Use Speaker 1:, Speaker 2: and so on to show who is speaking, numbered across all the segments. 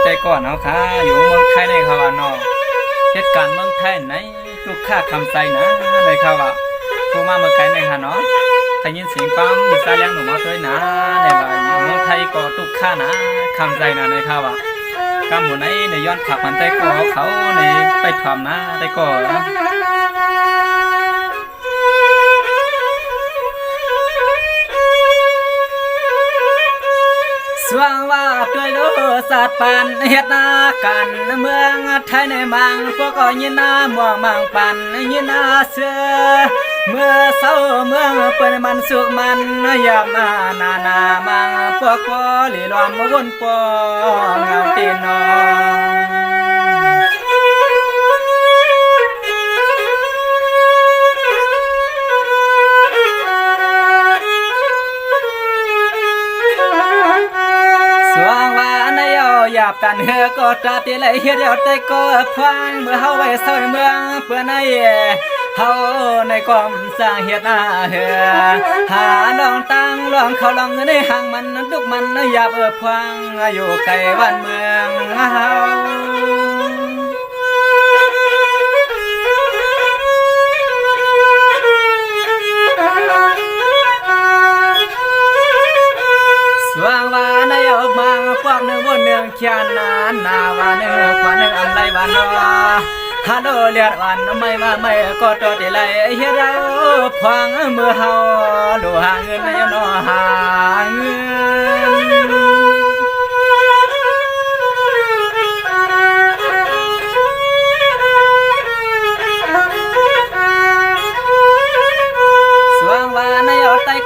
Speaker 1: ใจก่อนเอาค่ะอยู่เมืองไทยในเขาว่าเนาะเหตุการณ์เมืองไทยไหนลูกค้าคำใจนะในเขาว่าโทรมาเมื่อไกลในค่ะเนาะได้ยินเสียงความมีสายเลี้ยงหนูมาด้วยนะในว่าอยู่เมืองไทยก็ลูกค้านะคำใจนะในเขาว่ากำหัวในย้อนขับมันได้ก็เขาในไปทำนะได้ก็สว่างว่าด้วยโลสัตว์ปันเฮ็ดนากันเมืองไทยในมังพวกก็ยินนาม่วงมังปันยินนาเสือเมื่อเศร้าเมืองเปิ้นมันสุขมันยามนามังพวกก็หลีล้อมวนปอเงาตีนอหยาบกันเฮก็ตาตีไหลเฮ็ดเอาแต่ก็ฟังเมื่อเฮาไว้ซอยเมืองเพื่อในเฮาในความสร้างเฮ็ดหน้าเฮหาลองตั้งลองเขาลองในห่างมันทุกมันหยาบฟังอยู่ไกลบ้านเมืองเฮาสว่างว่าในออกมาพวกหนึ่งบนหนึ่งเขียนนาว่าหนึ่งกว่าหนึ่งอันไรวันนอฮัลโหลเลียดวันไม่ว่าไม่ก็ตัวที่ไรเฮียเราฟังเมื่อเฮาดูหาเงินยนอหาเงิน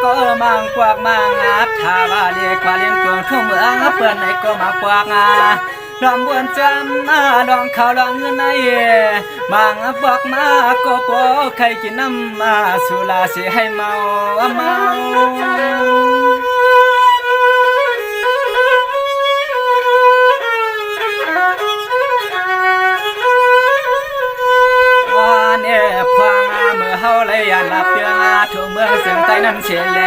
Speaker 1: ก็มังกวากมังอาถ้าว่าเรียกว่าเลี้ยงตัวทุ่งเมืองเปื่อนไหนก็มากวากลองบวนจำลองเขาลองเงินในมังบอกมาก็ปอใครกินน้ำสุราสิให้เมาเฮาเลยยันหลับเตียงทั่วเมืองเสียงไทยนั้นเสียแล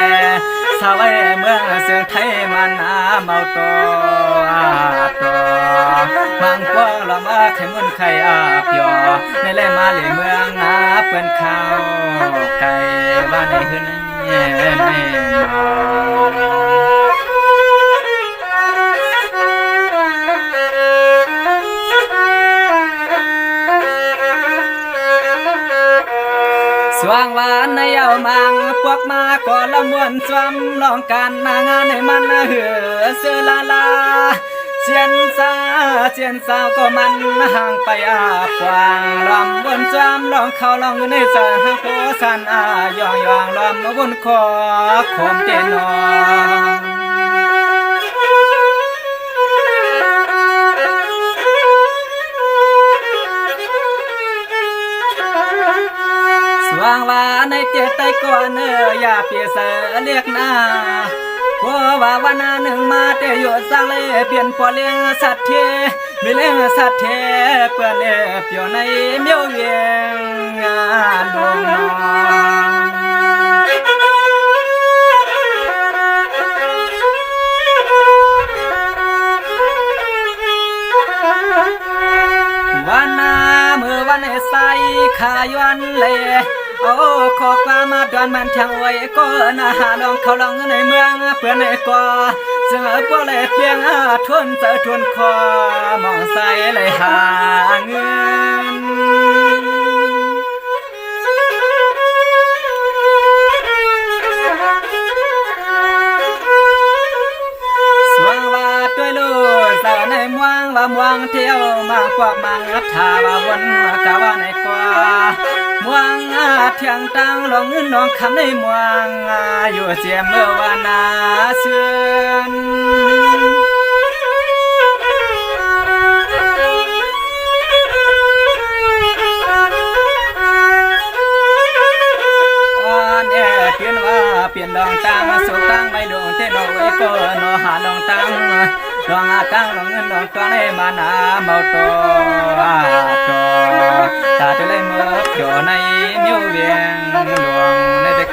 Speaker 1: สาวเมืองเสียงไทยมันเมาตัวมังกวลมาไข่มุนไข่เปียในแลมาเลยเมืองเปิ้นข้าวไก่บ้านในหื้อในสว่างหวานในเอามังพวกมาก่อละมวนจำลองกันงานในมันเหือเสือลาเสียนสาวก็มันห่างไปกว้างลำบนจำลองเขาลองในใจหางโคสันย่องลำบนคอคมเจนอวางว่าในเจตใจก่อนอย่าเปียเสเรียกหน้าเพราะว่าวันหนึ่งมาเตยสร้างเลยเปลี่ยนพอเลี้ยงสัตว์เทมีเลี้ยงสัตว์เทเปื่อนเปลี่ยวในเมียวเวียงดวงนวันนาเมื่อวันใส่ขาย้อนเล่โอ้ขอความมาดอนมันทางไว้ก็น่าลองเขาลองในเมืองเพื่อนในก่อเจอพวกเลยเพียงทุนเจอทุนคอมองใส่เลยหาเงินสว่างว่าด้วยลูกสาวในเมืองว่ามวงเที่ยวมากวากมังรับทาว่าวนกะว่าในกว่าม่วงเที่ยงตังลองเงินลองคำในม่วงอยู่เจียมเมื่อวานาเสือนเปลี่ยนดองตังสุตังไม่ดวงเต้นเอาไว้ก็นอหาดองตังดองตังลองเงินดองตัวในมานาเมาตัวตาจะเลยเมื่อเกี่ยวในมิวเวียงหลวงในเด็ก